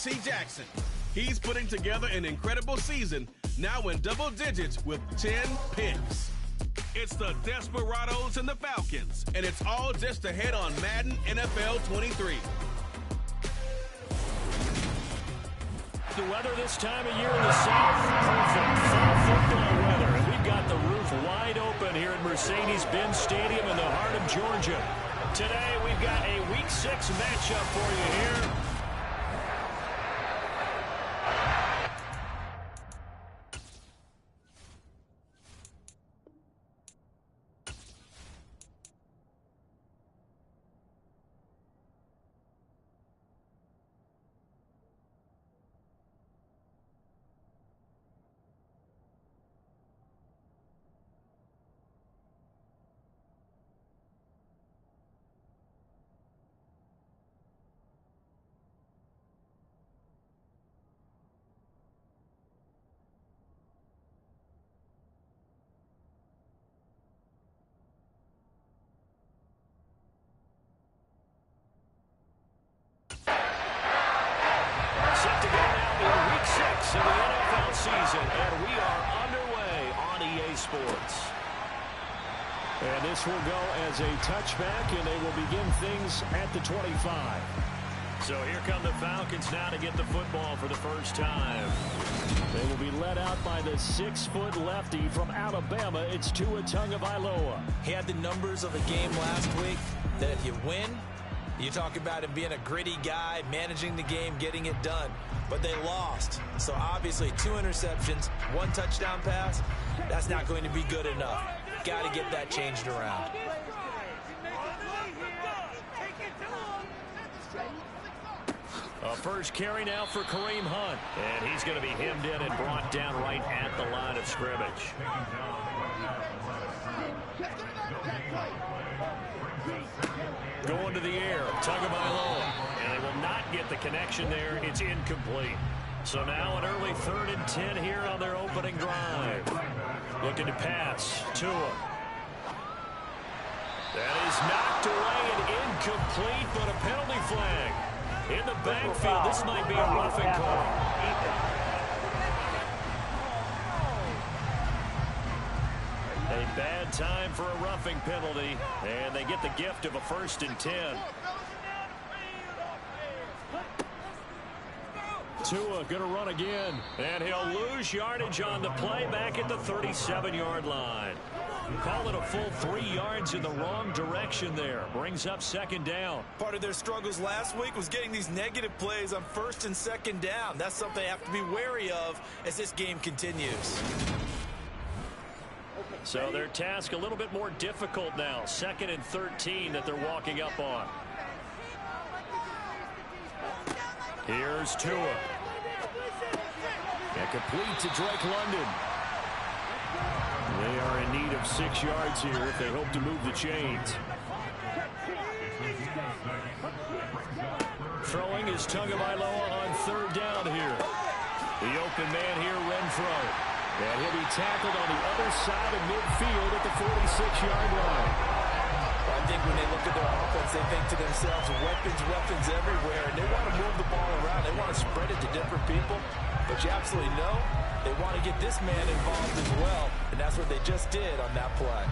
J.C. Jackson. He's putting together an incredible season, now in double digits with 10 picks. It's the Desperados and the Falcons, and it's all just ahead on Madden NFL 23. The weather this time of year in the South, perfect fall football weather. And we've got the roof wide open here at Mercedes-Benz Stadium in the heart of Georgia. Today we've got a Week 6 matchup for you here. Set to go now in Week 6 of the NFL season, and we are underway on EA Sports. And this will go as a touchback, and they will begin things at the 25. So here come the Falcons now to get the football for the first time. They will be led out by the 6-foot lefty from Alabama. It's Tua Tagovailoa. He had the numbers of a game last week that if you win, you talk about him being a gritty guy, managing the game, getting it done. But they lost. So obviously 2 interceptions, 1 touchdown pass, that's not going to be good enough. Got to get that changed around. A first carry now for Kareem Hunt. And he's going to be hemmed in and brought down right at the line of scrimmage. Going to the air, Tagovailoa. And they will not get the connection there. It's incomplete. So now an early 3rd and 10 here on their opening drive. Looking to pass. Tua. That is knocked away and incomplete, but a penalty flag. In the backfield, this might be a roughing call. A bad time for a roughing penalty, and they get the gift of a 1st and 10. Tua going to run again, and he'll lose yardage on the play back at the 37-yard line. Call it a full 3 yards in the wrong direction there. Brings up 2nd down. Part of their struggles last week was getting these negative plays on 1st and 2nd down. That's something they have to be wary of as this game continues. So their task a little bit more difficult now. 2nd and 13 that they're walking up on. Here's Tua. And complete to Drake London. They are in need of 6 yards here if they hope to move the chains. Throwing is Tagovailoa on 3rd down here. The open man here, Renfro. And he'll be tackled on the other side of midfield at the 46-yard line. I think when they look at their offense, they think to themselves, weapons everywhere, and they want to move the ball around. They want to spread it to different people. But you absolutely know they want to get this man involved as well, and that's what they just did on that play.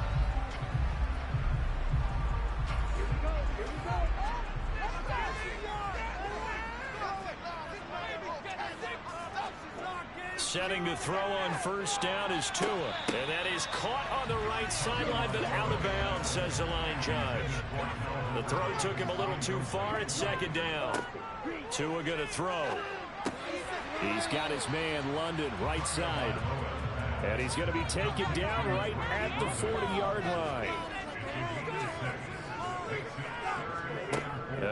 Setting to throw on 1st down is Tua. And that is caught on the right sideline, but out of bounds, says the line judge. The throw took him a little too far. It's 2nd down. Tua going to throw. He's got his man, London, right side. And he's going to be taken down right at the 40-yard line.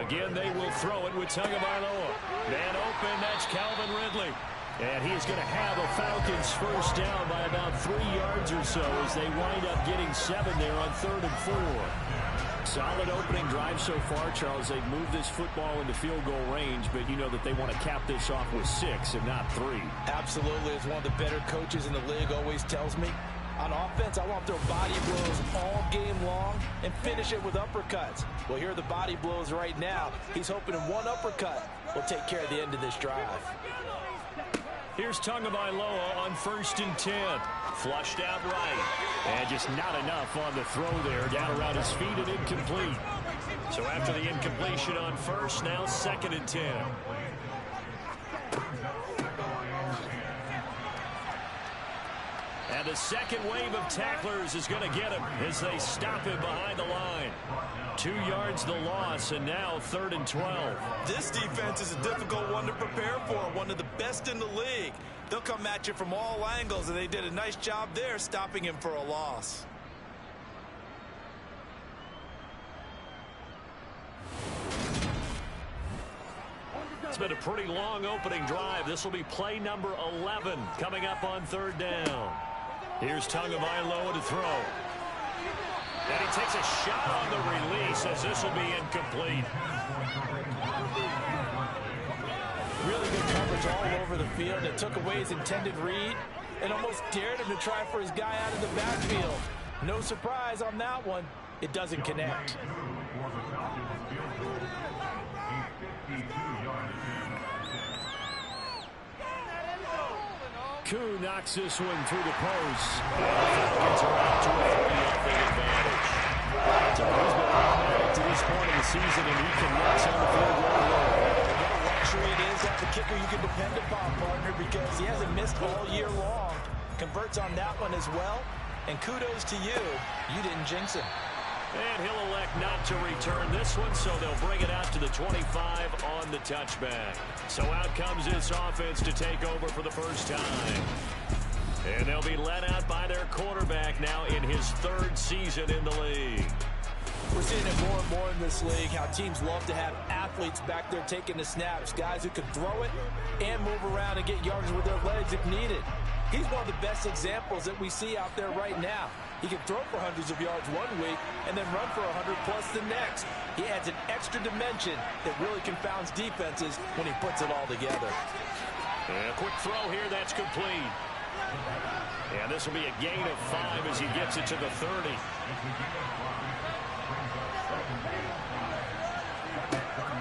Again, they will throw it with Tagovailoa. Man open, that's Calvin Ridley. And he's going to have a Falcons 1st down by about 3 yards or so as they wind up getting 7 there on 3rd and 4. Solid opening drive so far, Charles. They've moved this football into field goal range, but you know that they want to cap this off with 6 and not 3. Absolutely. As one of the better coaches in the league always tells me, on offense, I want to throw body blows all game long and finish it with uppercuts. Well, here are the body blows right now. He's hoping in one uppercut will take care of the end of this drive. Here's Tagovailoa on 1st and 10. Flushed out right. And just not enough on the throw there. Down around his feet and incomplete. So after the incompletion on 1st, now 2nd and 10. And the second wave of tacklers is going to get him as they stop him behind the line. 2 yards the loss, and now 3rd and 12. This defense is a difficult one to prepare for, one of the best in the league. They'll come at you from all angles, and they did a nice job there stopping him for a loss. It's been a pretty long opening drive. This will be play number 11 coming up on 3rd down. Here's Tagovailoa to throw. And he takes a shot on the release as this will be incomplete. Really good coverage all over the field. It took away his intended read and almost dared him to try for his guy out of the backfield. No surprise on that one. It doesn't connect. Koo knocks this one through the post. And the Falcons are out to a 3-0 advantage. So he's been automatic to this point of the season, and he can next on the field right away. What a luxury it is to have a kicker you can depend upon, partner, because he hasn't missed all year long. Converts on that one as well. And kudos to you. You didn't jinx him. And he'll elect not to return this one, so they'll bring it out to the 25 on the touchback. So out comes this offense to take over for the first time. And they'll be led out by their quarterback now in his 3rd season in the league. We're seeing it more and more in this league, how teams love to have athletes back there taking the snaps, guys who can throw it and move around and get yards with their legs if needed. He's one of the best examples that we see out there right now. He can throw for hundreds of yards one week and then run for 100+ the next. He adds an extra dimension that really confounds defenses when he puts it all together. And a quick throw here, that's complete. And this will be a gain of 5 as he gets it to the 30.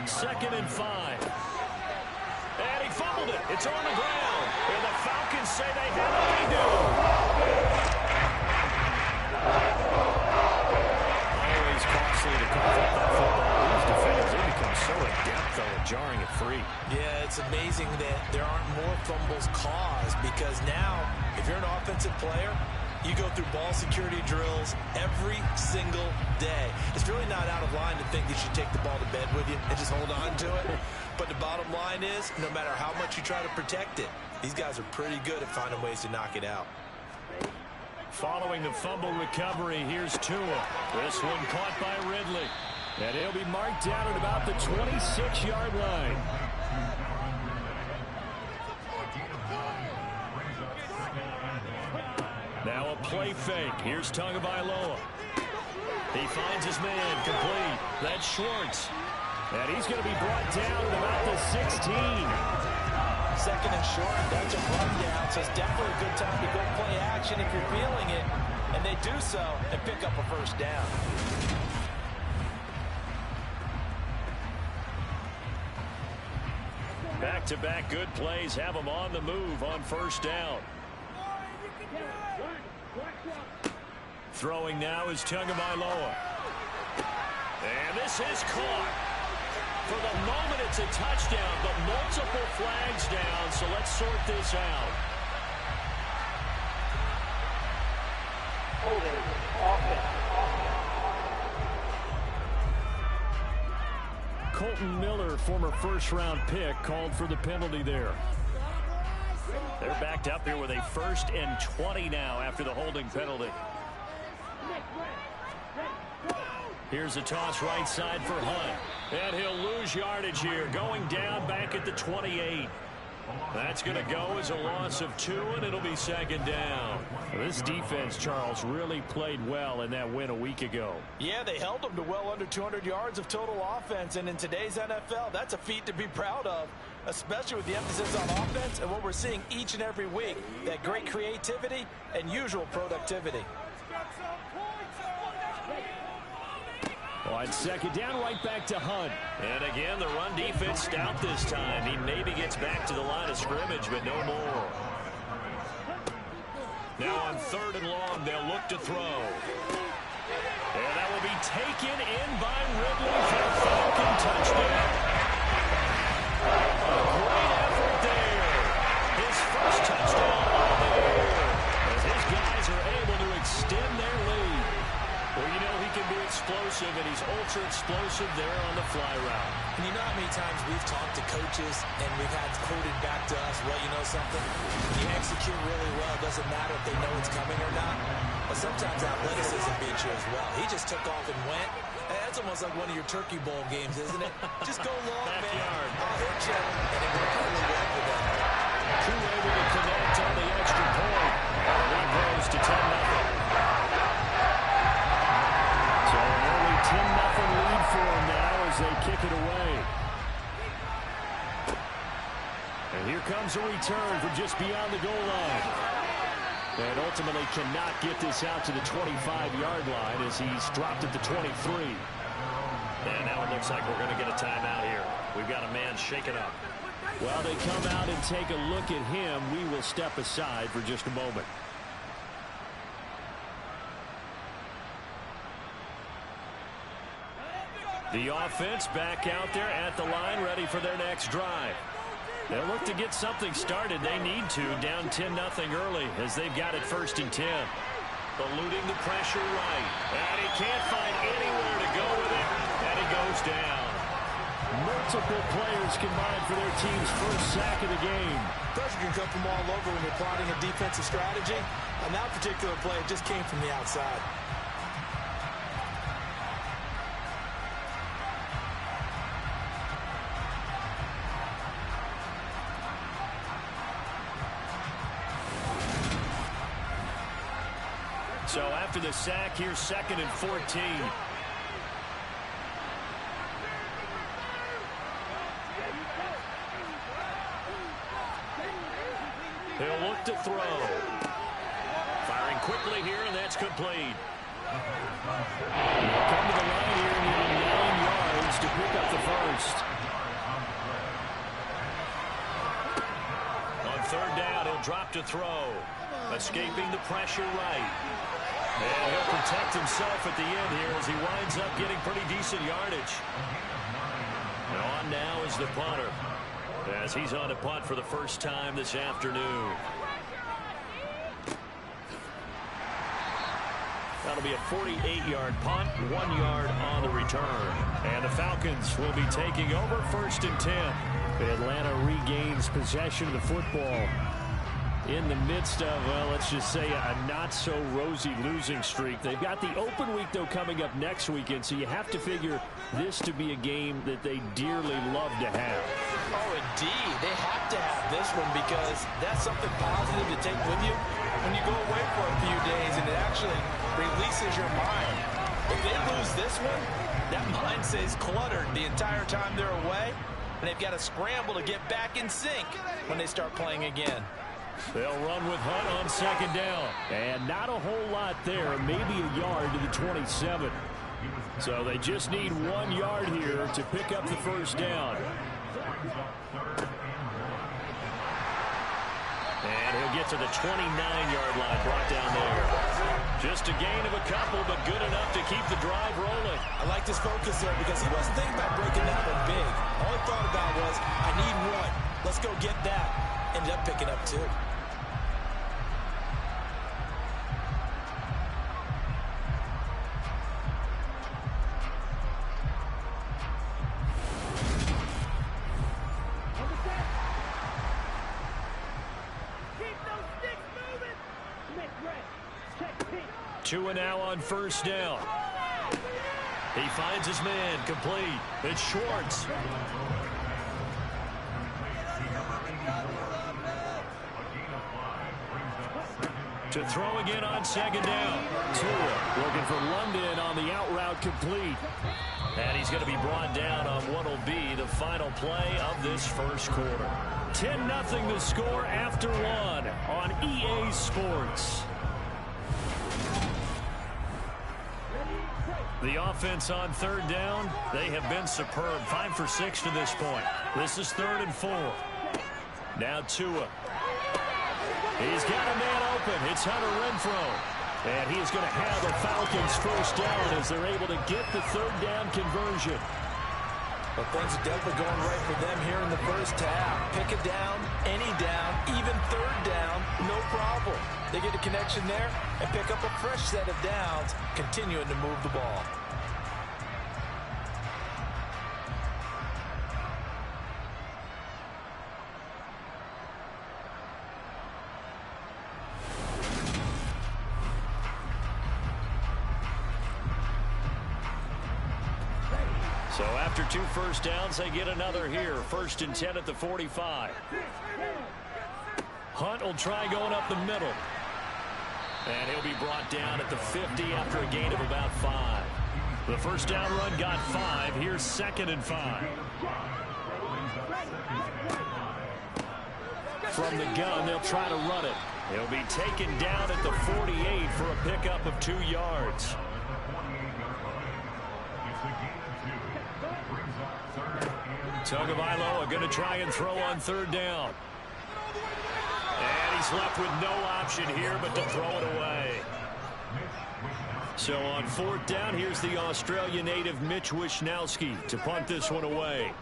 Second and 5. And he fumbled it. It's on the ground. And the Falcons say they have a redo. Always costly to cough up that football. These defenders, they become so adept, though, at jarring it free. Yeah, it's amazing that there aren't more fumbles caused, because now, if you're an offensive player, you go through ball security drills every single day. It's really not out of line to think you should take the ball to bed with you and just hold on to it. But the bottom line is, no matter how much you try to protect it, these guys are pretty good at finding ways to knock it out. Following the fumble recovery, here's Tua. This one caught by Ridley. And he'll be marked down at about the 26-yard line. Now a play fake. Here's Tagovailoa. He finds his man, complete. That's Schwartz. And he's going to be brought down at about the 16. 2nd and short, that's a rundown, so it's definitely a good time to go play action if you're feeling it. And they do so and pick up a 1st down. Back-to-back good plays have them on the move on 1st down. Throwing now is Tagovailoa. And this is caught. For the moment, it's a touchdown, but multiple flags down, so let's sort this out. Colton Miller, former 1st-round pick, called for the penalty there. They're backed up here with a 1st and 20 now after the holding penalty. Here's a toss right side for Hunt. And he'll lose yardage here, going down back at the 28. That's going to go as a loss of 2, and it'll be 2nd down. This defense, Charles, really played well in that win a week ago. Yeah, they held them to well under 200 yards of total offense, and in today's NFL, that's a feat to be proud of, especially with the emphasis on offense and what we're seeing each and every week, that great creativity and usual productivity. On second down, right back to Hunt. And again, the run defense stout this time. He maybe gets back to the line of scrimmage, but no more. Now on third and long, they'll look to throw. And that will be taken in by Ridley for a Falcon touchdown. A great effort there. His first touchdown of the year. As his guys are able to extend their lead. Well, you know he can be explosive, and he's ultra-explosive there on the fly route. And you know how many times we've talked to coaches and we've had quoted back to us, well, you know something? When you execute really well, it doesn't matter if they know it's coming or not. But sometimes athleticism beats you as well. He just took off and went. That's almost like one of your Turkey Bowl games, isn't it? Just go long, Backyard. man. I'll hit you. And it worked really well for them. Two able to connect on the extra point. And that grows to 10-0. So an early 10-0 lead for them now as they kick it away. And here comes a return from just beyond the goal line. And ultimately cannot get this out to the 25-yard line as he's dropped at the 23. And now it looks like we're going to get a timeout here. We've got a man shaken up. Well, they come out and take a look at him. We will step aside for just a moment. The offense back out there at the line, ready for their next drive. They'll look to get something started. They need to, down 10-0 early as they've got it 1st and 10. Eluding the pressure right. And he can't find anywhere to go with it. And he goes down. Multiple players combined for their team's first sack of the game. Pressure can come from all over when you're plotting a defensive strategy. On that particular play, it just came from the outside. So after the sack, here's 2nd and 14. He'll look to throw. Firing quickly here, and that's complete. They'll come to the line here and needing 9 yards to pick up the first. On third down, he'll drop to throw. Escaping the pressure right. And he'll protect himself at the end here as he winds up getting pretty decent yardage. And on now is the punter, as he's on a punt for the first time this afternoon. That'll be a 48-yard punt, 1 yard on the return. And the Falcons will be taking over 1st and 10. Atlanta regains possession of the football in the midst of, well, let's just say a not-so-rosy losing streak. They've got the open week, though, coming up next weekend, so you have to figure this to be a game that they dearly love to have. Oh, indeed. They have to have this one because that's something positive to take with you when you go away for a few days, and it actually releases your mind. If they lose this one, that mind stays cluttered the entire time they're away, and they've got to scramble to get back in sync when they start playing again. They'll run with Hunt on 2nd down. And not a whole lot there, maybe a yard to the 27. So they just need 1 yard here to pick up the first down. And he'll get to the 29-yard line, brought down there. Just a gain of a couple, but good enough to keep the drive rolling. I like this focus there because he wasn't thinking about breaking that one big. All he thought about was, I need 1. Let's go get that. Ended up picking up 2. Tua now on 1st down. He finds his man, complete. It's Schwartz. To throw again on 2nd down. Tua looking for London on the out route, complete. And he's going to be brought down on what will be the final play of this first quarter. 10-0 the score after 1 on EA Sports. The offense on third down, they have been superb. 5 for 6 to this point. This is 3rd and 4. Now Tua. He's got a man open. It's Hunter Renfrow. And he is going to have the Falcons first down as they're able to get the 3rd down conversion. Well, things are definitely going right for them here in the first half. Pick it down, any down, even 3rd down, no problem. They get a connection there and pick up a fresh set of downs, continuing to move the ball. So after 2 first downs, they get another here. 1st and 10 at the 45. Hunt will try going up the middle. And he'll be brought down at the 50 after a gain of about 5. The first down run got 5. Here's 2nd and 5. From the gun, they'll try to run it. He'll be taken down at the 48 for a pickup of 2 yards. Tagovailoa going to try and throw on 3rd down. And he's left with no option here but to throw it away. So on 4th down, here's the Australian native Mitch Wishnowsky to punt this one away.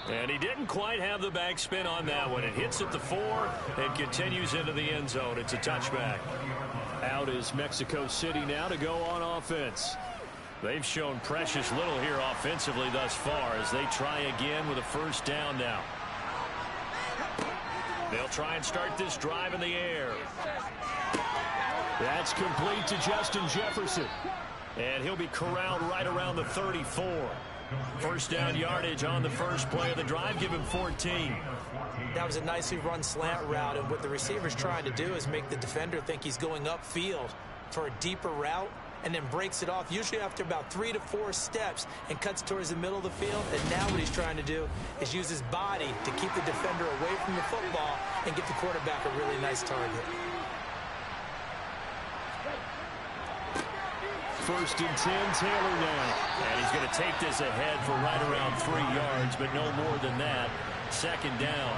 And he didn't quite have the backspin on that one. It hits at the 4 and continues into the end zone. It's a touchback. Out is Mexico City now to go on offense. They've shown precious little here offensively thus far as they try again with a first down now. They'll try and start this drive in the air. That's complete to Justin Jefferson. And he'll be corralled right around the 34. First down yardage on the first play of the drive. Give him 14. That was a nicely run slant route, and what the receiver's trying to do is make the defender think he's going upfield for a deeper route, and then breaks it off, usually after about 3 to 4 steps, and cuts towards the middle of the field. And now what he's trying to do is use his body to keep the defender away from the football and get the quarterback a really nice target. 1st and 10, Taylor now. And he's going to take this ahead for right around 3 yards, but no more than that. 2nd down.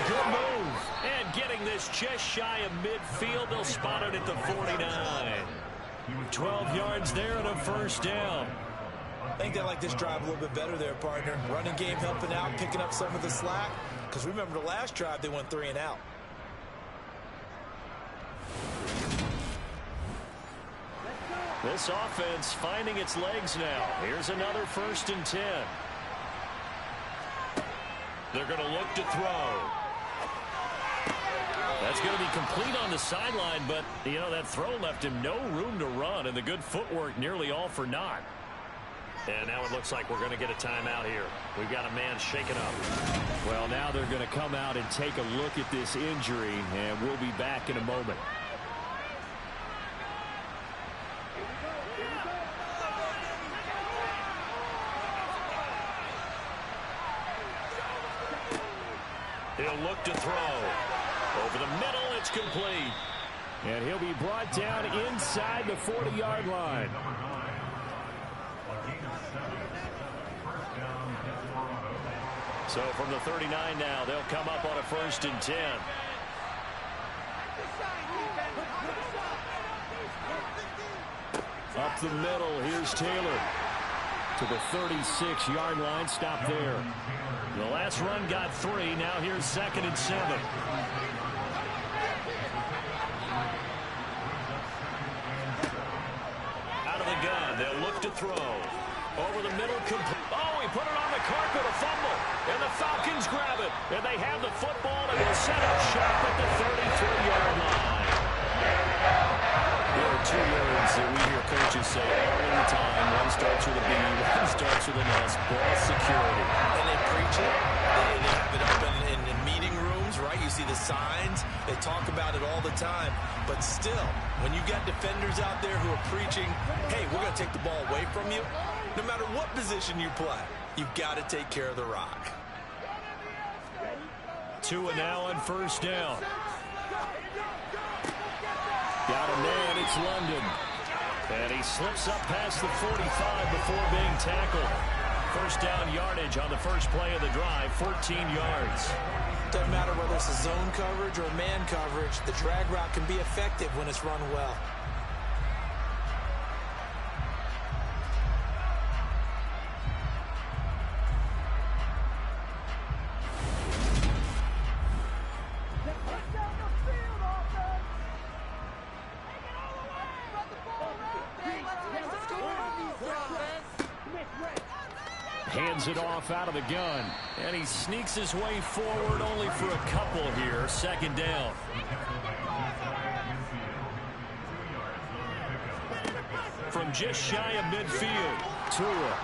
Good move. And getting this just shy of midfield. They'll spot it at the 49. 12 yards there and a first down. I think they like this drive a little bit better there, partner. Running game helping out, picking up some of the slack. Because remember the last drive, they went 3 and out. This offense finding its legs now. Here's another 1st and 10. They're going to look to throw. That's going to be complete on the sideline, but, you know, that throw left him no room to run, and the good footwork nearly all for naught. And now it looks like we're going to get a timeout here. We've got a man shaken up. Well, now they're going to come out and take a look at this injury, and we'll be back in a moment. He'll look to throw. Over the middle, it's complete. And he'll be brought down inside the 40-yard line. So from the 39 now, they'll come up on a 1st and 10. Up the middle, here's Taylor. To the 36-yard line, stop there. The last run got 3. Now here's 2nd and 7. Out of the gun, they'll look to throw. Over the middle, oh, he put it on the carpet, a fumble. And the Falcons grab it. And they have the football, and they'll set up shop at the 33-yard line. There are 2 words that we hear coaches say all the time. One starts with a B, one starts with an S. Ball security. And they preach it. They have it up in meeting rooms, right? You see the signs. They talk about it all the time. But still, when you got defenders out there who are preaching, hey, we're going to take the ball away from you, no matter what position you play, you've got to take care of the rock. 2 and now on first down. Got a man, it's London. And he slips up past the 45 before being tackled. First down yardage on the first play of the drive, 14 yards. Doesn't matter whether it's a zone coverage or man coverage, the drag route can be effective when it's run well. Hands it off out of the gun. And he sneaks his way forward only for a couple here. Second down. From just shy of midfield, Tua.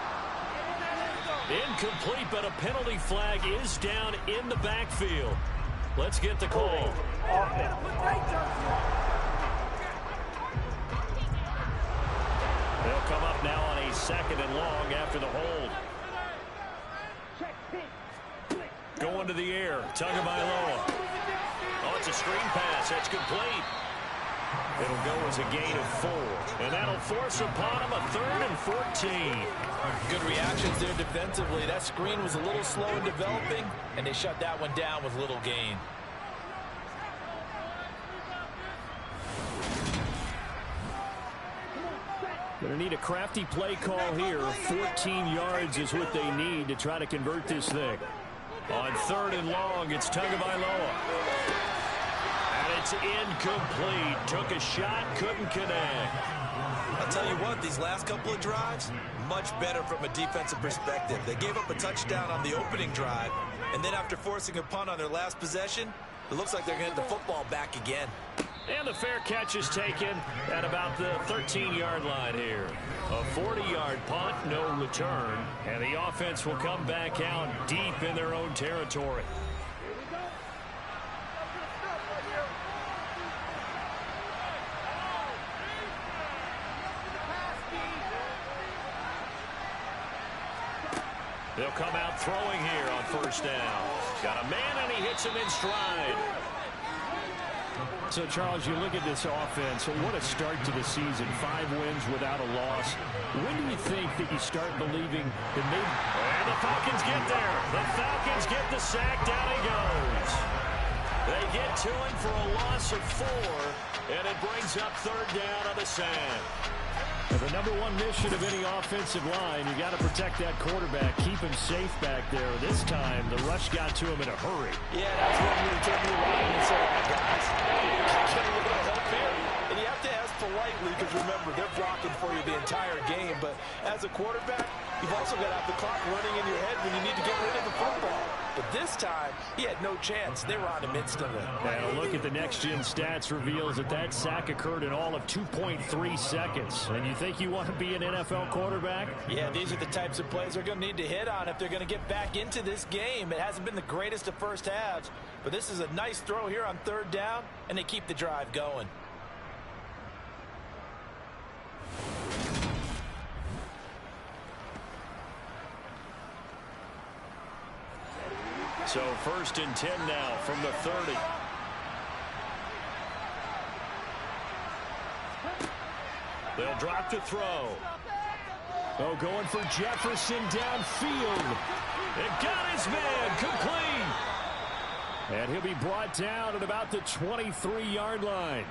Incomplete, but a penalty flag is down in the backfield. Let's get the call. They'll come up now on a 2nd and long after the hold. Going to the air. Tagovailoa. Oh, it's a screen pass. That's complete. It'll go as a gain of 4. And that'll force upon him a 3rd and 14. Good reactions there defensively. That screen was a little slow in developing, and they shut that one down with little gain. Going to need a crafty play call here. 14 yards is what they need to try to convert this thing. On 3rd and long, it's Tagovailoa. And it's incomplete. Took a shot, couldn't connect. I'll tell you what, these last couple of drives, much better from a defensive perspective. They gave up a touchdown on the opening drive, and then after forcing a punt on their last possession, it looks like they're going to get the football back again. And the fair catch is taken at about the 13-yard line here. A 40-yard punt, no return. And the offense will come back out deep in their own territory. They'll come out throwing here on first down. Got a man, and he hits him in stride. So, Charles, you look at this offense, what a start to the season. 5 wins without a loss. When do you think that you start believing that maybe... And the Falcons get there. The Falcons get the sack. Down he goes. They get to him for a loss of 4, and it brings up 3rd down on the sack. And the number 1 mission of any offensive line, you got to protect that quarterback, keep him safe back there. This time, the rush got to him in a hurry. Yeah, that's when you turn your line and say, guys, can you look at help here? And you have to ask politely, because remember, they're blocking for you the entire game. But as a quarterback, you've also got to have the clock running in your head when you need to get rid of the football. But this time, he had no chance. They were on him instantly. And a look at the next-gen stats reveals that that sack occurred in all of 2.3 seconds. And you think you want to be an NFL quarterback? Yeah, these are the types of plays they're going to need to hit on if they're going to get back into this game. It hasn't been the greatest of first halves, but this is a nice throw here on 3rd down, and they keep the drive going. So 1st and 10 now from the 30. They'll drop to throw. Oh, going for Jefferson downfield. It got his man complete. And he'll be brought down at about the 23-yard line.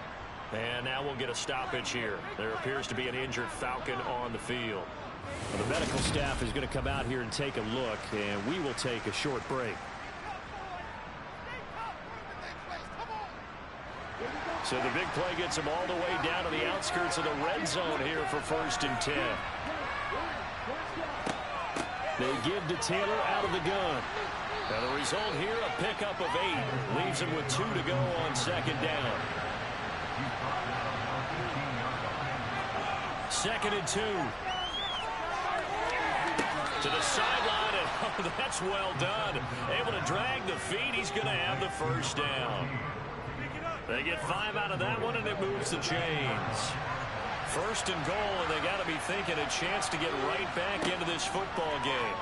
And now we'll get a stoppage here. There appears to be an injured Falcon on the field. Well, the medical staff is going to come out here and take a look, and we will take a short break. So the big play gets him all the way down to the outskirts of the red zone here for 1st and 10. They give to Taylor out of the gun. Now the result here, a pickup of 8. Leaves him with 2 to go on 2nd down. 2nd and 2. To the sideline, and oh, that's well done. Able to drag the feet. He's going to have the 1st down. They get 5 out of that one, and it moves the chains. 1st and goal, and they got to be thinking a chance to get right back into this football game.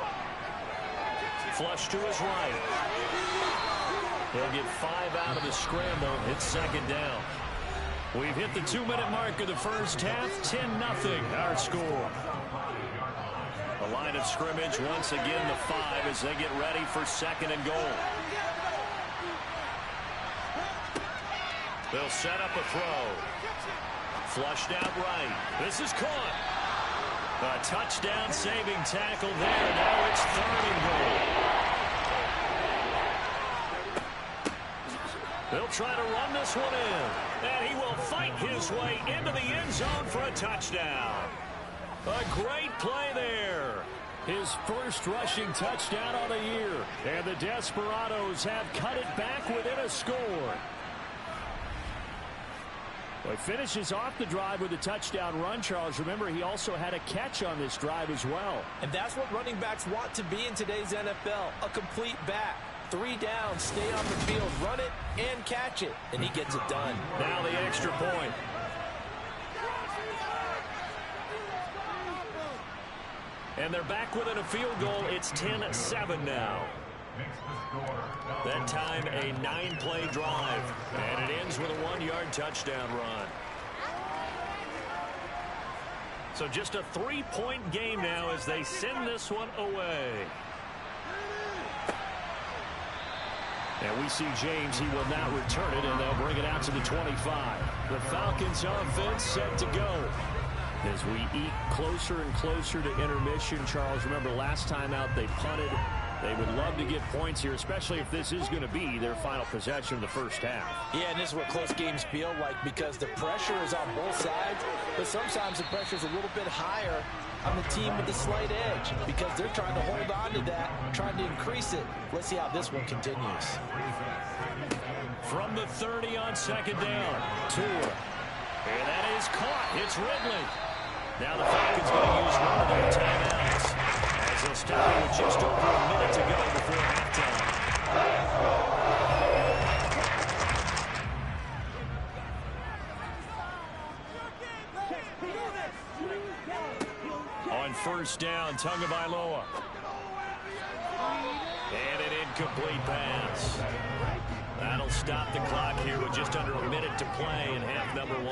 Flush to his right. He'll get 5 out of the scramble. It's second down. We've hit the 2-minute mark of the first half. 10-0 our score. The line of scrimmage once again the 5 as they get ready for second and goal. They'll set up a throw. Flushed out right. This is caught. A touchdown saving tackle there. Now it's third and goal. They'll try to run this one in. And he will fight his way into the end zone for a touchdown. A great play there. His first rushing touchdown on the year. And the Desperados have cut it back within a score. Well, he finishes off the drive with a touchdown run, Charles. Remember, he also had a catch on this drive as well. And that's what running backs want to be in today's NFL, a complete back. 3 downs, stay on the field, run it, and catch it. And he gets it done. Now the extra point. And they're back within a field goal. It's 10-7 now. That time a 9-play drive. And it ends with a 1-yard touchdown run. So just a 3-point game now as they send this one away. And we see James. He will not return it, and they'll bring it out to the 25. The Falcons offense set to go. As we eke closer and closer to intermission, Charles, remember last time out they punted. They would love to get points here, especially if this is going to be their final possession of the first half. Yeah, and this is what close games feel like because the pressure is on both sides, but sometimes the pressure is a little bit higher on the team with the slight edge because they're trying to hold on to that, trying to increase it. Let's see how this one continues. From the 30 on second down, Tua. And that is caught. It's Ridley. Now the Falcons going to use one of their timeouts as they'll stop it with just over a minute to go before halftime. On first down, Tagovailoa. And an incomplete pass. That'll stop the clock here with just under a minute to play in half number 1.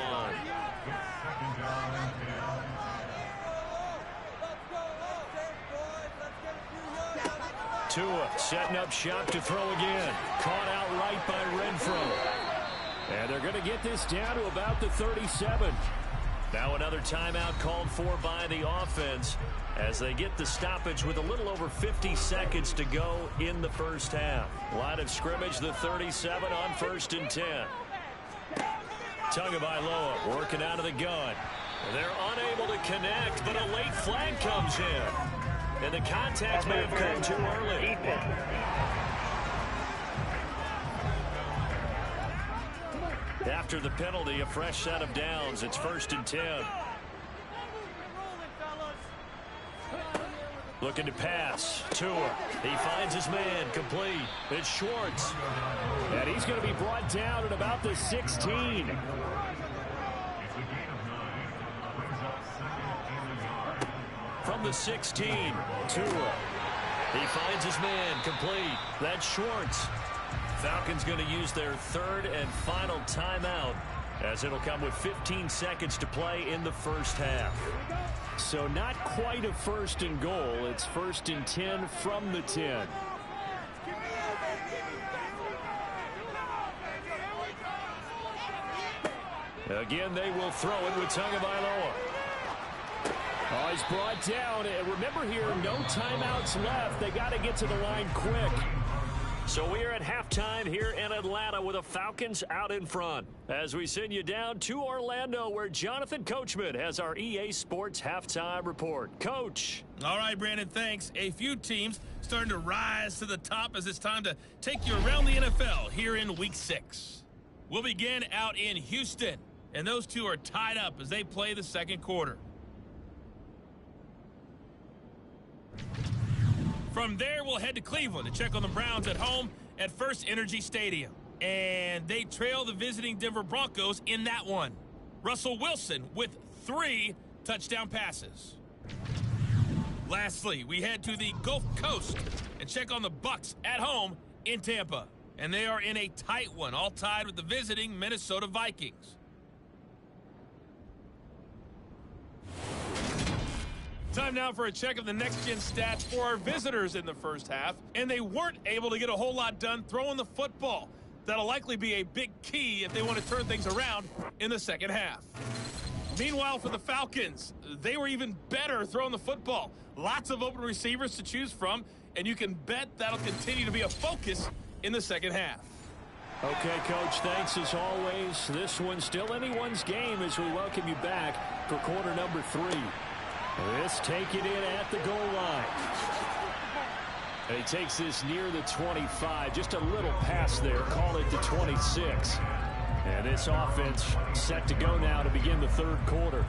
Tua setting up shop to throw again. Caught out right by Renfro. And they're going to get this down to about the 37. Now another timeout called for by the offense as they get the stoppage with a little over 50 seconds to go in the first half. Line of scrimmage, the 37 on 1st and 10. Tagovailoa working out of the gun. They're unable to connect, but a late flag comes in. And the contact may have come too early. After the penalty, a fresh set of downs. It's 1st and 10. Looking to pass. Tua. He finds his man. Complete. It's Schwartz. And he's going to be brought down at about the 16. From the 16, Tua. He finds his man. Complete. That's Schwartz. Falcons going to use their 3rd and final timeout as it'll come with 15 seconds to play in the first half. So not quite a 1st and goal. It's 1st and 10 from the 10. Again, they will throw it with Tagovailoa. Oh, he's brought down. And remember here, no timeouts left. They got to get to the line quick. So we are at halftime here in Atlanta with the Falcons out in front. As we send you down to Orlando where Jonathan Coachman has our EA Sports halftime report. Coach. All right, Brandon, thanks. A few teams starting to rise to the top as it's time to take you around the NFL here in Week 6. We'll begin out in Houston, and those two are tied up as they play the second quarter. From there, we'll head to Cleveland to check on the Browns at home at First Energy Stadium. And they trail the visiting Denver Broncos in that one. Russell Wilson with 3 touchdown passes. Lastly, we head to the Gulf Coast and check on the Bucks at home in Tampa. And they are in a tight one, all tied with the visiting Minnesota Vikings. Time now for a check of the next-gen stats for our visitors in the first half. And they weren't able to get a whole lot done throwing the football. That'll likely be a big key if they want to turn things around in the second half. Meanwhile, for the Falcons, they were even better throwing the football. Lots of open receivers to choose from, and you can bet that'll continue to be a focus in the second half. Okay, Coach, thanks as always. This one's still anyone's game as we welcome you back for quarter number 3. This taking it at the goal line. And he takes this near the 25. Just a little pass there. Call it the 26. And this offense set to go now to begin the third quarter.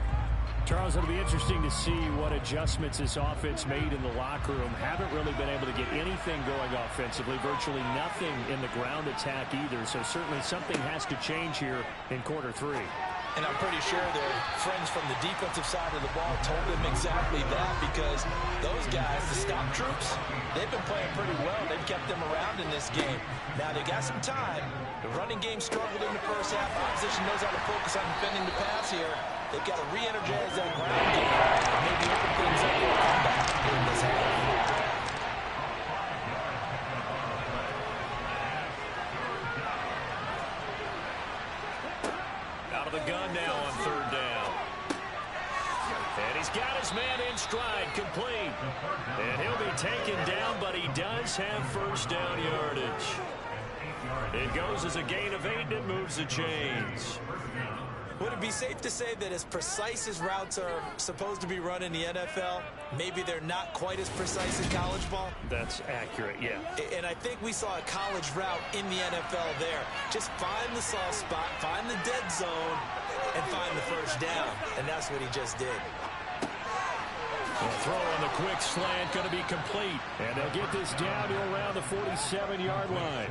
Charles, it'll be interesting to see what adjustments this offense made in the locker room. Haven't really been able to get anything going offensively. Virtually nothing in the ground attack either. So certainly something has to change here in quarter 3. And I'm pretty sure their friends from the defensive side of the ball told them exactly that, because those guys, the stop troops, they've been playing pretty well. They've kept them around in this game. Now they got some time. The running game struggled in the first half. Opposition knows how to focus on defending the pass here. They've got to re-energize that ground game and maybe open things up for a comeback in this half. Out of the gun now on third down. And he's got his man in stride, complete. And he'll be taken down, but he does have first down yardage. It goes as a gain of 8, and it moves the chains. Would it be safe to say that as precise as routes are supposed to be run in the NFL, maybe they're not quite as precise in college ball? That's accurate, yeah. And I think we saw a college route in the NFL there. Just find the soft spot, find the dead zone, and find the first down. And that's what he just did. The throw on the quick slant going to be complete. And they'll get this down to around the 47-yard line.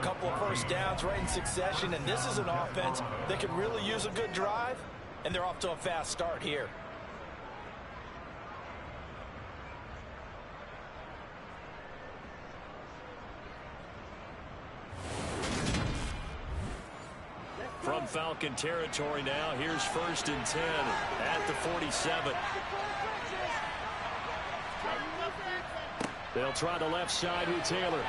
Couple of first downs right in succession, and this is an offense that could really use a good drive, and they're off to a fast start here. From Falcon territory now, here's first and 10 at the 47. They'll try the left side with Taylor.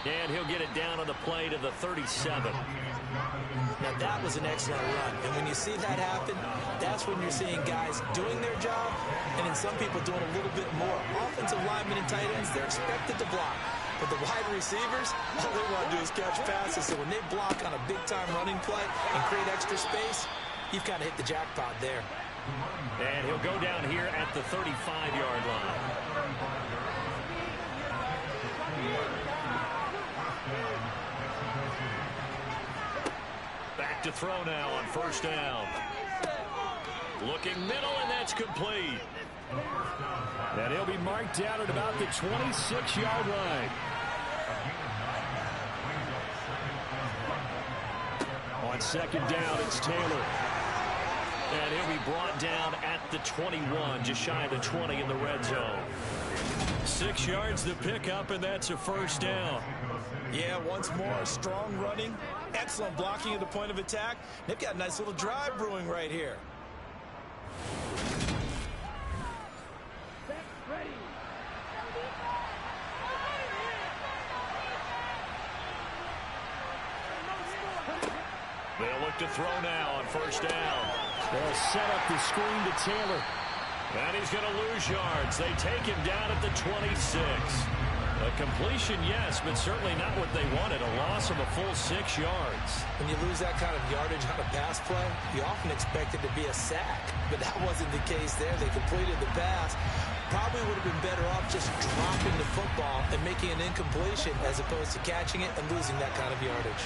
And he'll get it down on the play to the 37. Now that was an excellent run, and when you see that happen, that's when you're seeing guys doing their job, and then some people doing a little bit more. Offensive linemen and tight ends, they're expected to block. But the wide receivers, all they want to do is catch passes. So when they block on a big-time running play and create extra space, you've kind of hit the jackpot there. And he'll go down here at the 35-yard line. Back to throw now on first down. Looking middle, and that's complete. And he'll be marked down at about the 26-yard line. On second down, it's Taylor. And he'll be brought down at the 21, just shy of the 20 in the red zone. 6 yards to pick up, and that's a first down. Yeah, once more, strong running, excellent blocking at the point of attack. They've got a nice little drive brewing right here. They'll look to throw now on first down. They'll set up the screen to Taylor. And he's going to lose yards. They take him down at the 26. A completion, yes, but certainly not what they wanted. A loss of a full 6 yards. When you lose that kind of yardage on a pass play, you often expect it to be a sack. But that wasn't the case there. They completed the pass. Probably would have been better off just dropping the football and making an incompletion as opposed to catching it and losing that kind of yardage.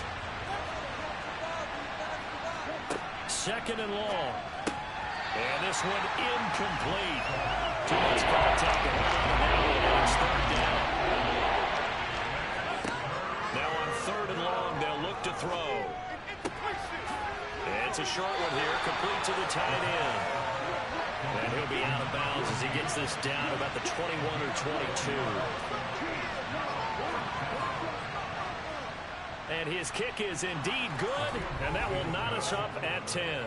Second and long. And this one incomplete. Too much contact. Now it's third down. Now on third and long, they'll look to throw. And It's a short one here, complete to the tight end. And he'll be out of bounds as he gets this down about the 21 or 22. And his kick is indeed good, and that will knot us up at 10.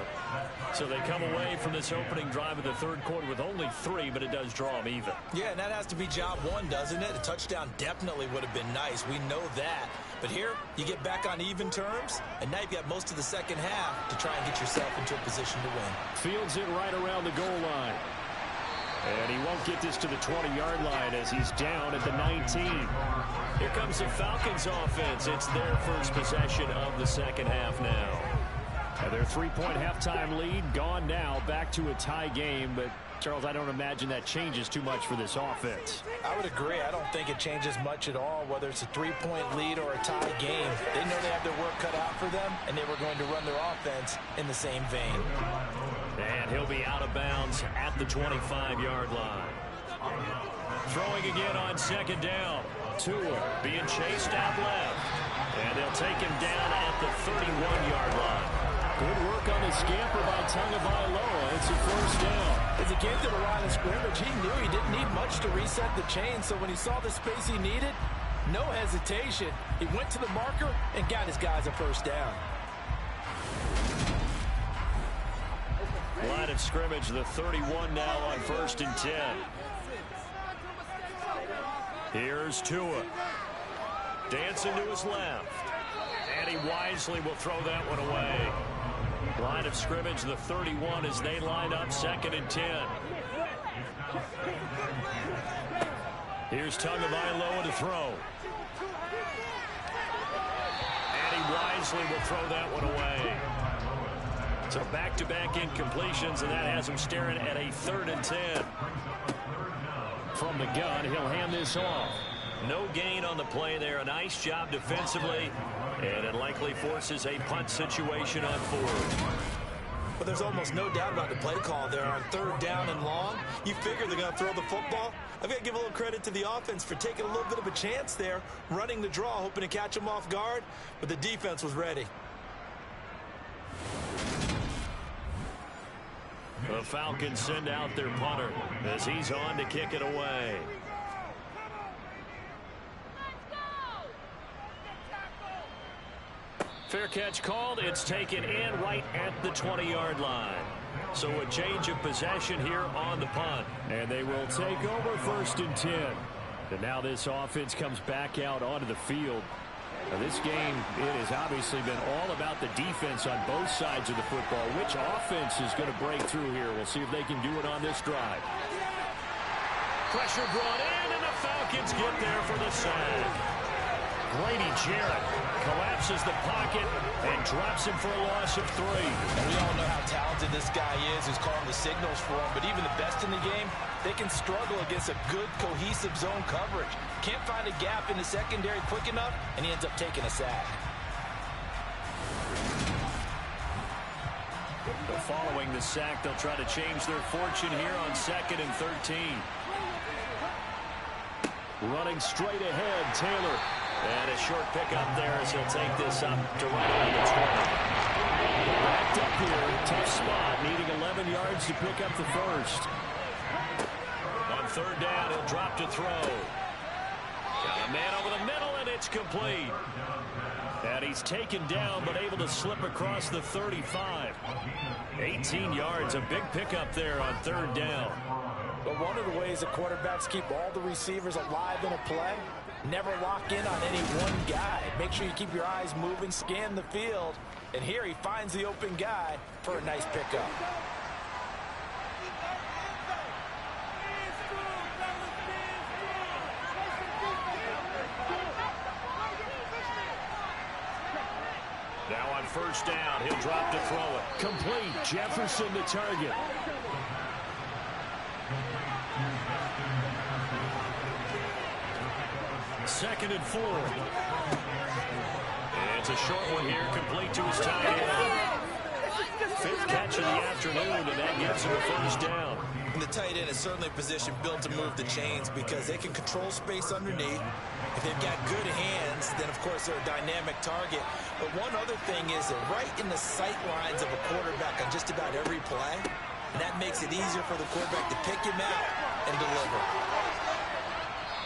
So they come away from this opening drive of the third quarter with only 3, but it does draw them even. Yeah, and that has to be job one, doesn't it? A touchdown definitely would have been nice. We know that. But here, you get back on even terms, and now you've got most of the second half to try and get yourself into a position to win. Fields it right around the goal line. And he won't get this to the 20-yard line as he's down at the 19. Here comes the Falcons offense. It's their first possession of the second half now. And their 3-point halftime lead gone now, back to a tie game. But, Charles, I don't imagine that changes too much for this offense. I would agree. I don't think it changes much at all, whether it's a 3-point lead or a tie game. They know they have their work cut out for them, and they were going to run their offense in the same vein. And he'll be out of bounds at the 25-yard line. Throwing again on second down. Tua being chased out left. And they'll take him down at the 31-yard line. Good work on the scamper by Tagovailoa. It's a first down. As he came to the line of scrimmage, he knew he didn't need much to reset the chain. So when he saw the space he needed, no hesitation. He went to the marker and got his guys a first down. Line of scrimmage, the 31 now on 1st and 10. Here's Tua. Dancing to his left. And he wisely will throw that one away. Line of scrimmage, the 31 as they line up 2nd and 10. Here's Tagovailoa to throw. And he wisely will throw that one away. So back-to-back incompletions, and that has him staring at a 3rd and 10. From the gun, he'll hand this off. No gain on the play there. A nice job defensively, and it likely forces a punt situation on 4th. But there's almost no doubt about the play call there on 3rd down and long. You figure they're going to throw the football. I've got to give a little credit to the offense for taking a little bit of a chance there, running the draw, hoping to catch them off guard, but the defense was ready. The Falcons send out their punter as he's on to kick it away. Fair catch called. It's taken in right at the 20-yard line. So a change of possession here on the punt. And they will take over 1st and 10. And now this offense comes back out onto the field. Now this game, it has obviously been all about the defense on both sides of the football. Which offense is going to break through here? We'll see if they can do it on this drive. Pressure brought in, and the Falcons get there for the sack. Grady Jarrett collapses the pocket and drops him for a loss of 3. And we all know how talented this guy is who's calling the signals for him, but even the best in the game, they can struggle against a good, cohesive zone coverage. Can't find a gap in the secondary quick enough, and he ends up taking a sack. But following the sack, they'll try to change their fortune here on 2nd and 13. Running straight ahead, Taylor. And a short pickup there as he'll take this up to right around the 20. Backed up here, tough spot, needing 11 yards to pick up the first. On 3rd down, he'll drop to throw. Got a man over the middle, and it's complete. And he's taken down, but able to slip across the 35. 18 yards, a big pickup there on 3rd down. But one of the ways that quarterbacks keep all the receivers alive in a play, never lock in on any one guy. Make sure you keep your eyes moving, scan the field. And here he finds the open guy for a nice pickup. Now on 1st down, he'll drop to throw it. Complete. Jefferson the target. Second and 4. And it's a short one here, complete to his tight end. fifth catch of the afternoon, and that gives him a first down. And the tight end is certainly a position built to move the chains because they can control space underneath. If they've got good hands, then, of course, they're a dynamic target. But one other thing is they're right in the sight lines of a quarterback on just about every play. And that makes it easier for the quarterback to pick him out and deliver.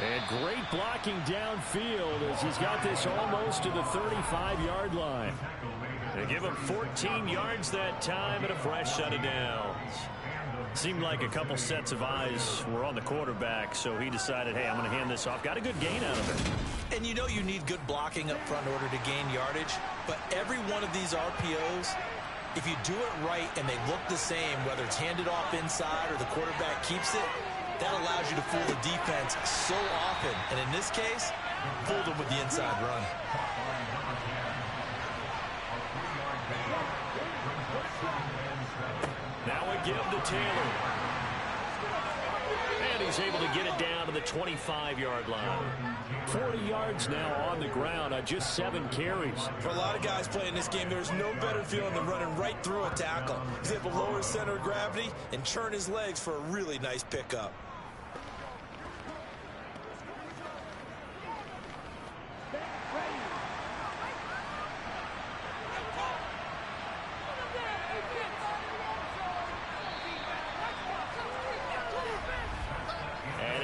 And great blocking downfield as he's got this almost to the 35-yard line. They give him 14 yards that time and a fresh set of downs. Seemed like a couple sets of eyes were on the quarterback, so he decided, hey, I'm going to hand this off. Got a good gain out of it. And you know you need good blocking up front in order to gain yardage, but every one of these RPOs, if you do it right and they look the same, whether it's handed off inside or the quarterback keeps it, that allows you to fool the defense so often. And in this case, fooled them with the inside run. Now a give to Taylor. And he's able to get it down to the 25-yard line. 40 yards now on the ground on just 7 carries. For a lot of guys playing this game, there's no better feeling than running right through a tackle. He's able to lower his center of gravity and churn his legs for a really nice pickup.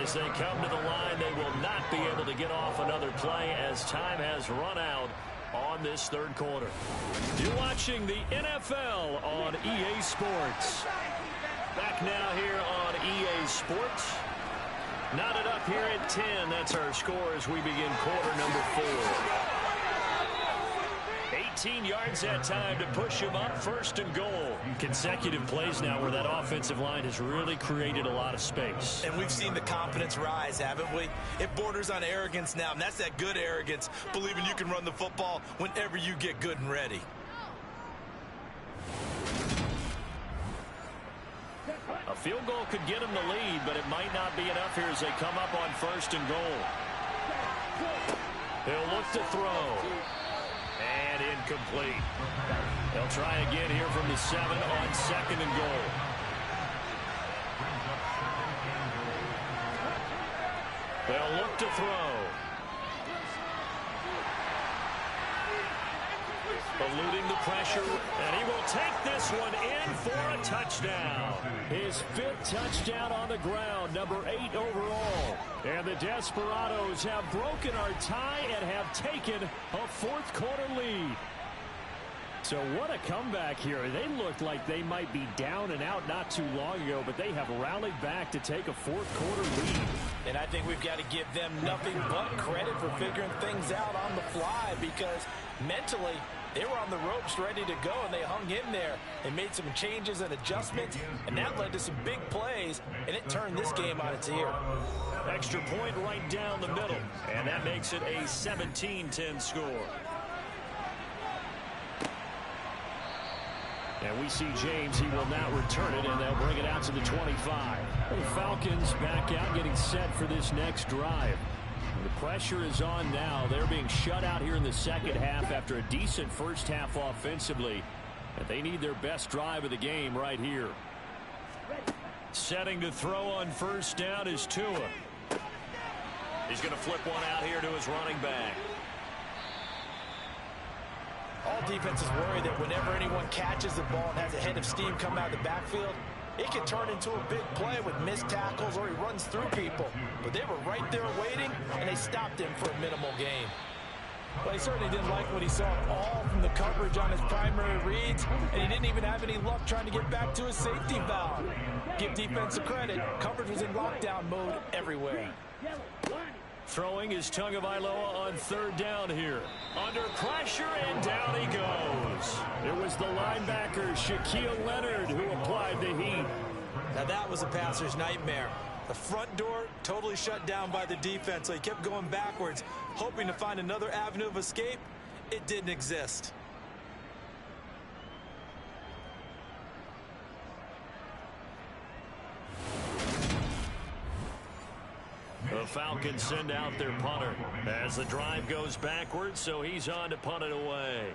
As they come to the line, they will not be able to get off another play as time has run out on this third quarter. You're watching the NFL on EA Sports. Back now here on EA Sports. Knotted up here at 10. That's our score as we begin quarter number 4. 18 yards that time to push him up, first and goal. Consecutive plays now where that offensive line has really created a lot of space. And we've seen the confidence rise, haven't we? It borders on arrogance now, and that's that good arrogance, believing you can run the football whenever you get good and ready. A field goal could get him the lead, but it might not be enough here as they come up on first and goal. He'll look to throw. And incomplete. They'll try again here from the 7 on second and goal. They'll look to throw. Eluding the pressure, and he will take this one in for a touchdown. His 5th touchdown on the ground, number 8 overall. And the Desperados have broken our tie and have taken a fourth quarter lead. So what a comeback here. They looked like they might be down and out not too long ago, but they have rallied back to take a fourth quarter lead. And I think we've got to give them nothing but credit for figuring things out on the fly, because mentally they were on the ropes ready to go, and they hung in there. They made some changes and adjustments, and that led to some big plays, and it turned this game on its ear. Extra point right down the middle, and that makes it a 17-10 score. And we see James. He will now return it, and they'll bring it out to the 25. The Falcons back out, getting set for this next drive. The pressure is on now. They're being shut out here in the second half after a decent first half offensively. And they need their best drive of the game right here. Setting to throw on first down is Tua. He's going to flip one out here to his running back. All defenses worry that whenever anyone catches the ball and has a head of steam come out of the backfield, it can turn into a big play with missed tackles or he runs through people. But they were right there waiting, and they stopped him for a minimal gain. Well, he certainly didn't like what he saw all from the coverage on his primary reads, and he didn't even have any luck trying to get back to his safety valve. Give defense credit. Coverage was in lockdown mode everywhere. Throwing is Tagovailoa on third down here. Under pressure, and down he goes. It was the linebacker, Shaquille Leonard, who applied the heat. Now that was a passer's nightmare. The front door totally shut down by the defense, so he kept going backwards, hoping to find another avenue of escape. It didn't exist. The Falcons send out their punter as the drive goes backwards, so he's on to punt it away.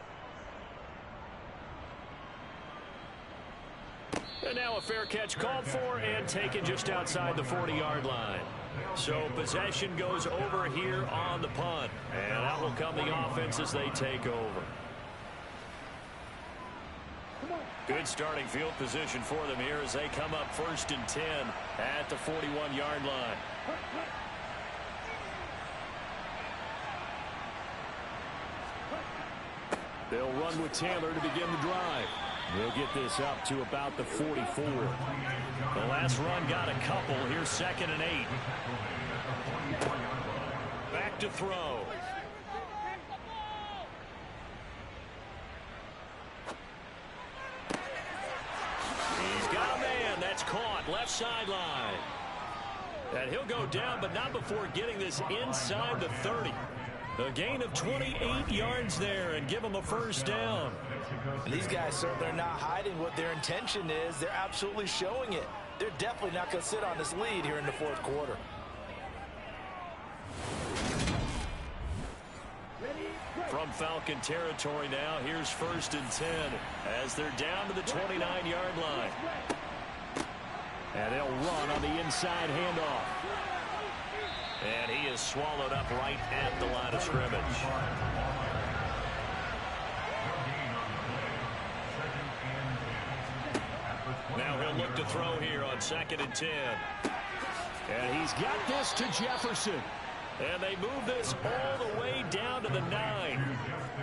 And now a fair catch called for and taken just outside the 40-yard line. So possession goes over here on the punt. And out will come the offense as they take over. Good starting field position for them here as they come up 1st and 10 at the 41-yard line. They'll run with Taylor to begin the drive. They'll get this up to about the 44. The last run got a couple. Here's 2nd and 8. Back to throw. He's got a man. That's caught. Left sideline. And he'll go down, but not before getting this inside the 30. A gain of 28 yards there and give them a 1st down. And these guys certainly are not hiding what their intention is. They're absolutely showing it. They're definitely not going to sit on this lead here in the 4th quarter. From Falcon territory now, here's 1st and 10 as they're down to the 29-yard line. And they'll run on the inside handoff. And he is swallowed up right at the line of scrimmage. Now he'll look to throw here on 2nd and 10. And he's got this to Jefferson. And they move this all the way down to the 9.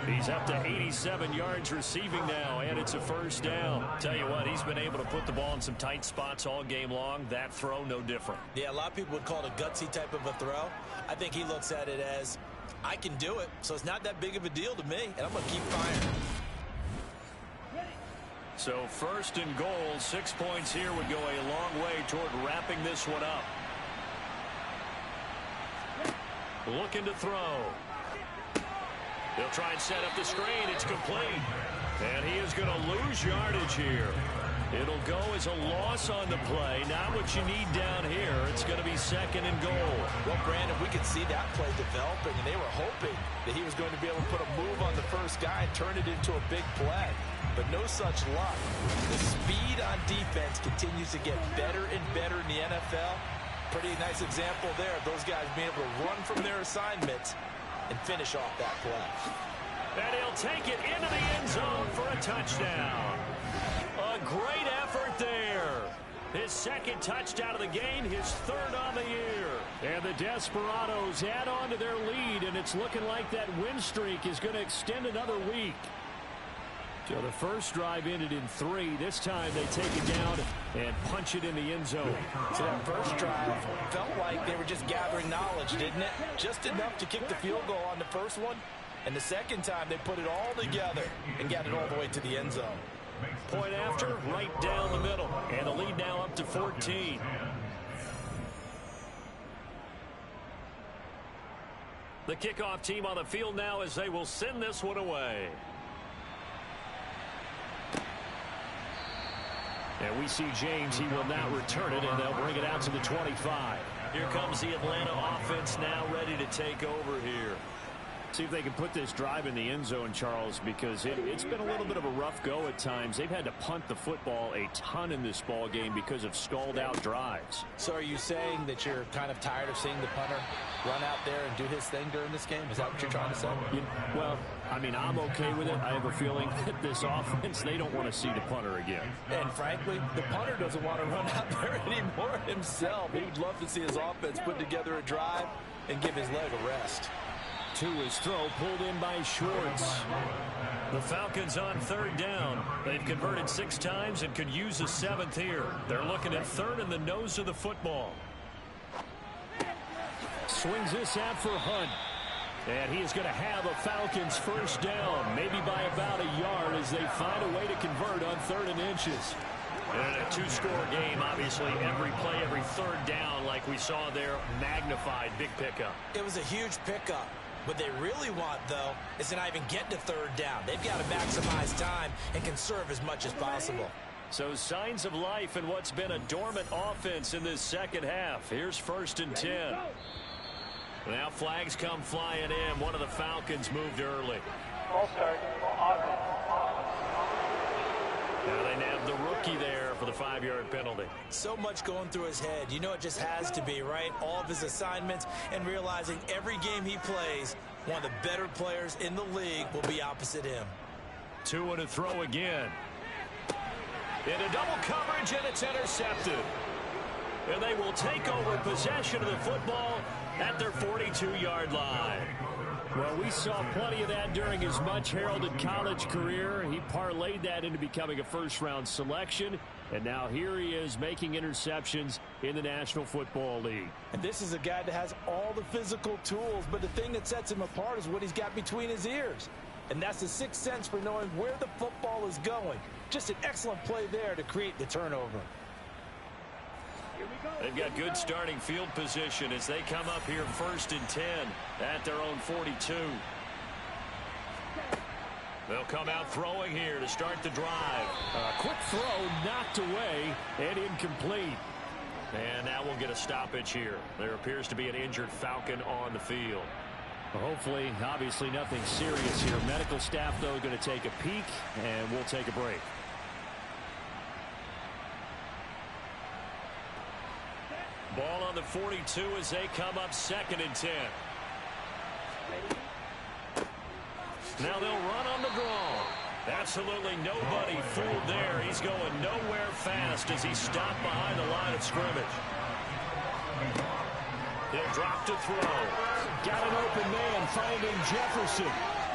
He's up to 87 yards receiving now, and it's a 1st down. Tell you what, he's been able to put the ball in some tight spots all game long. That throw, no different. Yeah, a lot of people would call it a gutsy type of a throw. I think he looks at it as, I can do it, so it's not that big of a deal to me, and I'm going to keep firing. So 1st and goal, 6 points here would go a long way toward wrapping this one up. Looking to throw. They'll try and set up the screen. It's complete. And he is going to lose yardage here. It'll go as a loss on the play. Not what you need down here. It's going to be 2nd and goal. Well, Brandon, we could see that play developing, and they were hoping that he was going to be able to put a move on the first guy and turn it into a big play. But no such luck. The speed on defense continues to get better and better in the NFL. Pretty nice example there of those guys being able to run from their assignments and finish off that play. And he'll take it into the end zone for a touchdown. A great effort there. His 2nd touchdown of the game, his 3rd on the year. And the Desperados add on to their lead, and it's looking like that win streak is going to extend another week. So the first drive ended in 3. This time they take it down and punch it in the end zone. So that first drive felt like they were just gathering knowledge, didn't it? Just enough to kick the field goal on the first one. And the second time they put it all together and got it all the way to the end zone. Point after, right down the middle. And the lead now up to 14. The kickoff team on the field now as they will send this one away. And we see James. He will now return it, and they'll bring it out to the 25. Here comes the Atlanta offense now ready to take over here. See if they can put this drive in the end zone, Charles, because it's been a little bit of a rough go at times. They've had to punt the football a ton in this ball game because of stalled-out drives. So are you saying that you're kind of tired of seeing the punter run out there and do his thing during this game? Is that what you're trying to say? Well, I mean, I'm okay with it. I have a feeling that this offense, they don't want to see the punter again. And frankly, the punter doesn't want to run out there anymore himself. He would love to see his offense put together a drive and give his leg a rest. To his throw, pulled in by Schwartz. The Falcons on 3rd down. They've converted 6 times and could use a 7th here. They're looking at 3rd in the nose of the football. Swings this out for Hunt. And he is going to have a Falcons 1st down, maybe by about a yard as they find a way to convert on 3rd and inches. And a 2-score game, obviously, every play, every 3rd down, like we saw there, magnified, big pickup. It was a huge pickup. What they really want, though, is to not even get to 3rd down. They've got to maximize time and conserve as much as possible. So signs of life in what's been a dormant offense in this second half. Here's 1st and 10. Now flags come flying in. One of the Falcons moved early. Now they nabbed the rookie there for the 5-yard penalty. So much going through his head. You know it just has to be, right? All of his assignments and realizing every game he plays, one of the better players in the league will be opposite him. 2 and a throw again. Into double coverage, and it's intercepted. And they will take over possession of the football at their 42-yard line. Well, we saw plenty of that during his much-heralded college career. He parlayed that into becoming a first-round selection, and now here he is making interceptions in the National Football League. And this is a guy that has all the physical tools, but the thing that sets him apart is what he's got between his ears. And that's the sixth sense for knowing where the football is going. Just an excellent play there to create the turnover. They've got good starting field position as they come up here 1st and 10 at their own 42. They'll come out throwing here to start the drive. A quick throw knocked away and incomplete. And that will get a stoppage here. There appears to be an injured Falcon on the field. Well, hopefully, obviously nothing serious here. Medical staff, though, going to take a peek, and we'll take a break. Ball on the 42 as they come up 2nd and 10. Now they'll run on the draw. Absolutely nobody fooled there. He's going nowhere fast as he's stopped behind the line of scrimmage. He'll drop to throw. Got an open man finding Jefferson.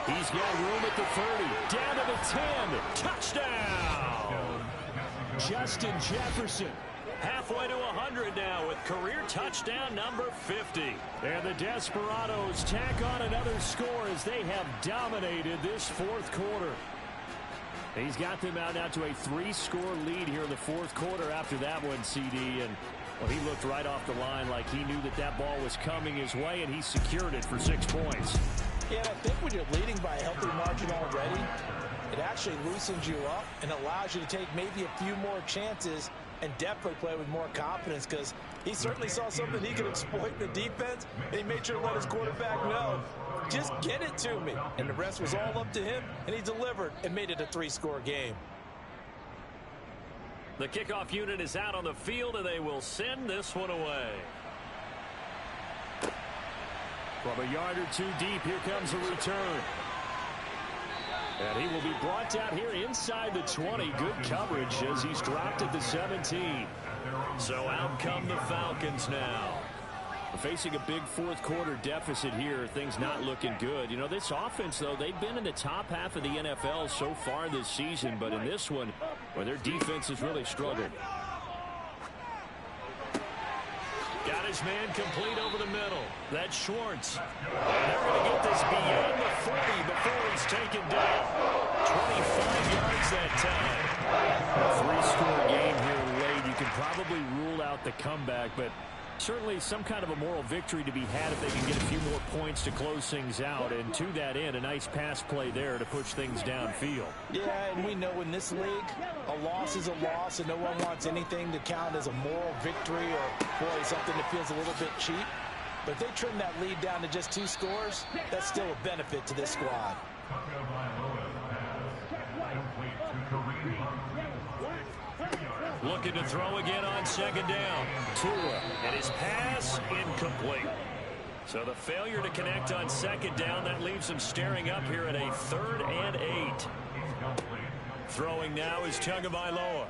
He's got room at the 30. Down to the 10. Touchdown! Justin Jefferson. Halfway to 100 now with career touchdown number 50. And the Desperados tack on another score as they have dominated this 4th quarter. He's got them out now to a 3-score lead here in the 4th quarter after that one, CD. And well, he looked right off the line like he knew that that ball was coming his way, and he secured it for 6 points. Yeah, and I think when you're leading by a healthy margin already, it actually loosens you up and allows you to take maybe a few more chances and definitely play with more confidence, because he certainly saw something he could exploit in the defense, and he made sure to let his quarterback know, just get it to me. And the rest was all up to him, and he delivered and made it a 3-score game. The kickoff unit is out on the field, and they will send this one away. From a yard or 2 deep, here comes a return. And he will be brought down here inside the 20. Good coverage as he's dropped at the 17. So out come the Falcons now. Facing a big 4th quarter deficit here, things not looking good. You know, this offense, though, they've been in the top half of the NFL so far this season, but in this one, well, their defense has really struggled. Got his man complete over the middle. That's Schwartz. And they're going to get this beyond the 40 before he's taken down. 25 yards that time. A 3-score game here late. You can probably rule out the comeback, but certainly some kind of a moral victory to be had if they can get a few more points to close things out. And to that end, a nice pass play there to push things downfield. Yeah, and we know in this league, a loss is a loss, and no one wants anything to count as a moral victory or, boy, something that feels a little bit cheap. But if they trim that lead down to just 2 scores, that's still a benefit to this squad. Looking to throw again on 2nd down. Tua, and his pass incomplete. So the failure to connect on 2nd down, that leaves him staring up here at a 3rd and 8. Throwing now is Tagovailoa.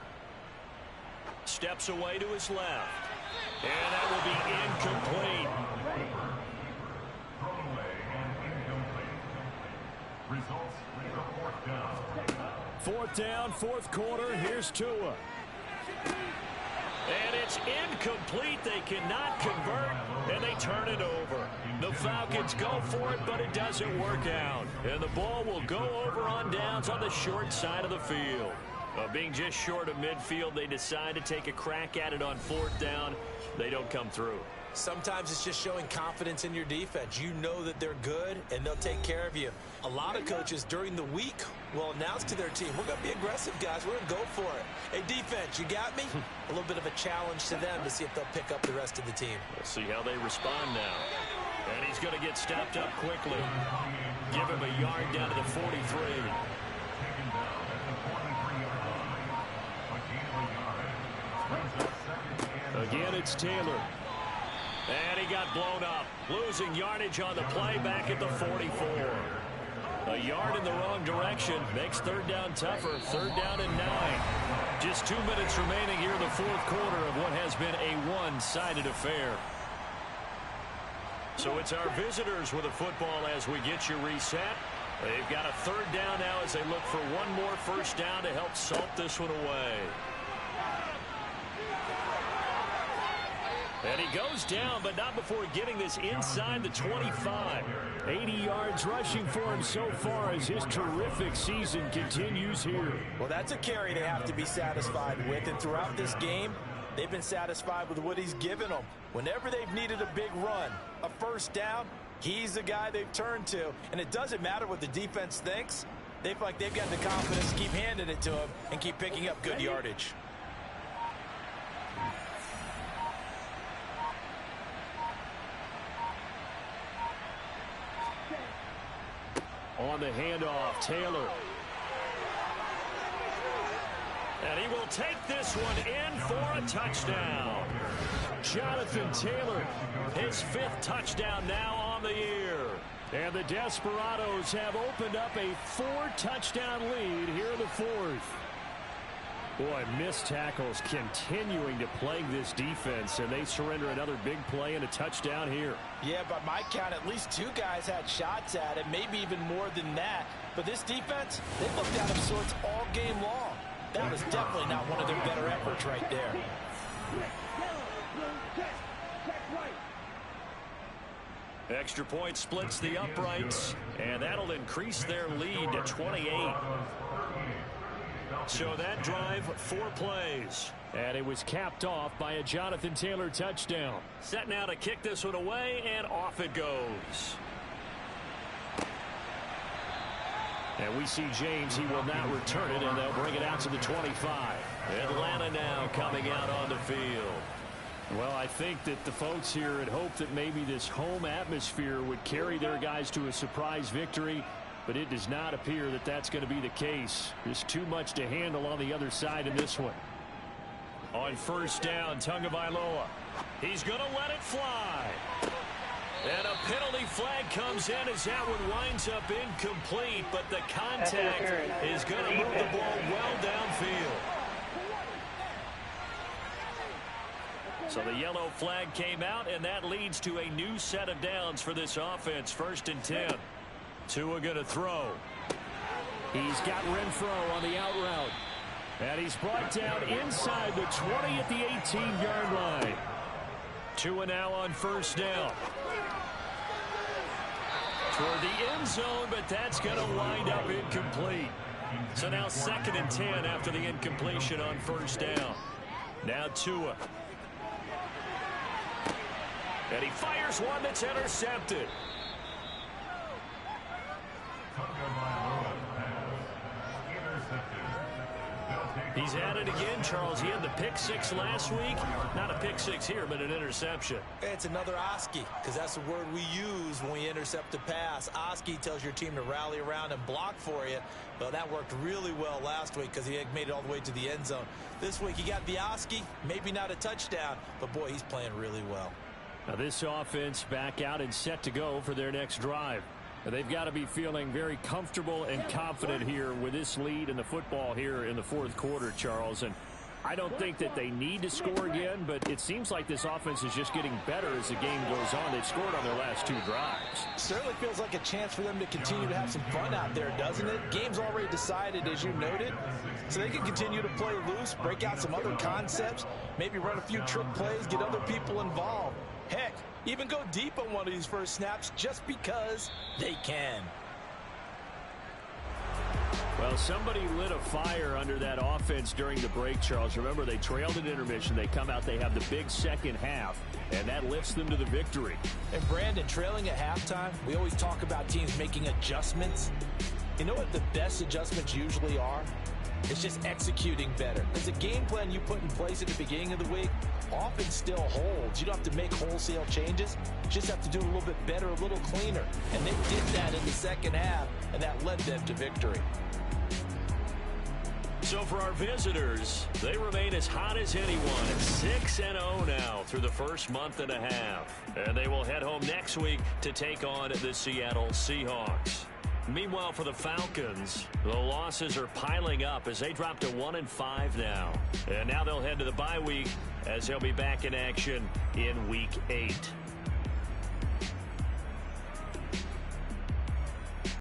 Steps away to his left. And that will be incomplete. Fourth down, 4th quarter. Here's Tua. And it's incomplete. They cannot convert, and they turn it over. The Falcons go for it, but it doesn't work out. And the ball will go over on downs on the short side of the field. Being just short of midfield, they decide to take a crack at it on 4th down. They don't come through. Sometimes it's just showing confidence in your defense. You know that they're good, and they'll take care of you. A lot of coaches during the week will announce to their team, we're going to be aggressive, guys. We're going to go for it. Hey, defense, you got me? A little bit of a challenge to them to see if they'll pick up the rest of the team. We'll see how they respond now. And he's going to get stepped up quickly. Give him a yard down to the 43. and it's Taylor. And he got blown up. Losing yardage on the play back at the 44. A yard in the wrong direction makes third down tougher. Third down and 9. Just 2 minutes remaining here in the fourth quarter of what has been a one-sided affair. So it's our visitors with the football as we get you reset. They've got a third down now as they look for one more first down to help salt this one away. And he goes down, but not before getting this inside the 25. 80 yards rushing for him so far as his terrific season continues here. Well, that's a carry they have to be satisfied with, and throughout this game, they've been satisfied with what he's given them. Whenever they've needed a big run, a first down, he's the guy they've turned to. And it doesn't matter what the defense thinks. They feel like they've got the confidence to keep handing it to him and keep picking up good yardage. On the handoff, Taylor. And he will take this one in for a touchdown. Jonathan Taylor, his 5th touchdown now on the year. And the Desperados have opened up a 4-touchdown lead here in the fourth. Boy, missed tackles continuing to plague this defense, and they surrender another big play and a touchdown here. Yeah, by my count, at least 2 guys had shots at it, maybe even more than that. But this defense, they looked out of sorts all game long. That was definitely not one of their better efforts right there. Extra point splits the uprights, and that'll increase their lead to 28. So that drive, 4 plays. And it was capped off by a Jonathan Taylor touchdown. Set now to kick this one away, and off it goes. And we see James, he will not return it, and they'll bring it out to the 25. Atlanta now coming out on the field. Well, I think that the folks here had hoped that maybe this home atmosphere would carry their guys to a surprise victory, but it does not appear that that's going to be the case. There's too much to handle on the other side in this one. On first down, Tagovailoa. He's going to let it fly. And a penalty flag comes in as that one winds up incomplete, but the contact is going to move the ball well downfield. So the yellow flag came out, and that leads to a new set of downs for this offense. 1st and 10. Tua going to throw. He's got Renfro on the out route. And he's brought down inside the 20 at the 18-yard line. Tua now on first down. Toward the end zone, but that's going to wind up incomplete. So now 2nd and 10 after the incompletion on first down. Now Tua. And he fires one that's intercepted. He's at it again, Charles. He had the pick 6 last week. Not a pick 6 here, but an interception. It's another Oski, because that's the word we use when we intercept a pass. Oski tells your team to rally around and block for you. Well, that worked really well last week because he had made it all the way to the end zone. This week he got the Oski, maybe not a touchdown, but boy, he's playing really well. Now this offense back out and set to go for their next drive. They've got to be feeling very comfortable and confident here with this lead in the football here in the fourth quarter, Charles. And I don't think that they need to score again, but it seems like this offense is just getting better as the game goes on. They've scored on their last 2 drives. Certainly feels like a chance for them to continue to have some fun out there, doesn't it? Game's already decided, as you noted, so they can continue to play loose, break out some other concepts, maybe run a few trick plays, get other people involved. Heck, even go deep on one of these first snaps just because they can. Well, somebody lit a fire under that offense during the break, Charles. Remember, they trailed at intermission. They come out, they have the big second half, and that lifts them to the victory. And, Brandon, trailing at halftime, we always talk about teams making adjustments. You know what the best adjustments usually are? It's just executing better. Because the game plan you put in place at the beginning of the week often still holds. You don't have to make wholesale changes. You just have to do it a little bit better, a little cleaner. And they did that in the second half, and that led them to victory. So for our visitors, they remain as hot as anyone at 6-0 now through the first month and a half. And they will head home next week to take on the Seattle Seahawks. Meanwhile, for the Falcons, the losses are piling up as they drop to 1-5 now. And now they'll head to the bye week as they'll be back in action in Week 8.